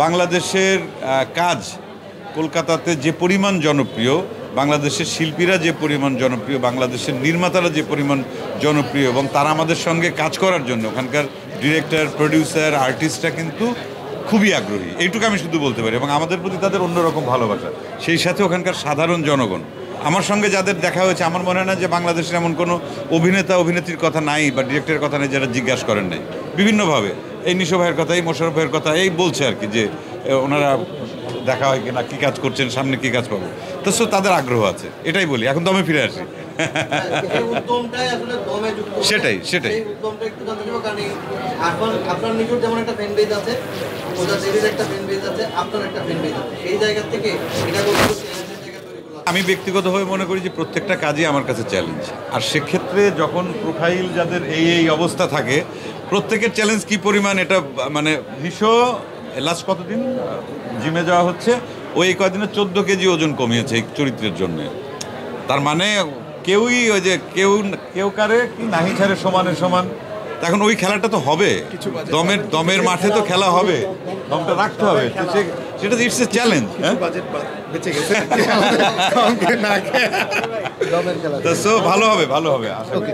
বাংলাদেশের কাজ কলকাতাতে যে পরিমাণ জনপ্রিয়, বাংলাদেশের শিল্পীরা যে পরিমাণ জনপ্রিয়, বাংলাদেশের নির্মাতারা যে পরিমাণ জনপ্রিয়, এবং তারা আমাদের সঙ্গে কাজ করার জন্য ওখানকার ডিরেক্টর, প্রডিউসার, আর্টিস্টরা কিন্তু খুবই আগ্রহী। এইটুকু আমি শুধু বলতে পারি, এবং আমাদের প্রতি তাদের অন্যরকম ভালোবাসা। সেই সাথে ওখানকার সাধারণ জনগণ, আমার সঙ্গে যাদের দেখা হয়েছে, আমার মনে হয় না যে বাংলাদেশের এমন কোনো অভিনেতা অভিনেত্রীর কথা নাই বা ডিরেক্টরের কথা নেই যারা জিজ্ঞাসা করেন নাই। বিভিন্নভাবে এই নিশো ভাইয়ের কথা, এই মোশাররফ ভাইয়ের কথা এই বলছে আর কি, যে ওনারা দেখা হয় কিনা, কী কাজ করছেন, সামনে কী কাজ পাবো। তো তাদের আগ্রহ আছে, এটাই বলি। এখন দমে ফিরে আসি। সেটাই সেটাই আমি ব্যক্তিগতভাবে মনে করি যে প্রত্যেকটা কাজই আমার কাছে চ্যালেঞ্জ। আর সেক্ষেত্রে যখন প্রোফাইল যাদের এই অবস্থা থাকে, প্রত্যেকের চ্যালেঞ্জ কী পরিমাণ, এটা মানে লাস্ট কতদিন জিমে যাওয়া হচ্ছে, ওই কদিনে 14 কেজি ওজন কমিয়েছে এই চরিত্রের জন্য। তার মানে কেউই ওই যে কেউ কারে কি নাহি ছাড়ে সমানে সমান। এখন ওই খেলাটা তো হবে, দমের মাঠে তো খেলা হবে, দমটা রাখতে হবে, সেটা ইটস এ চ্যালেঞ্জ। ভালো হবে আশা করি।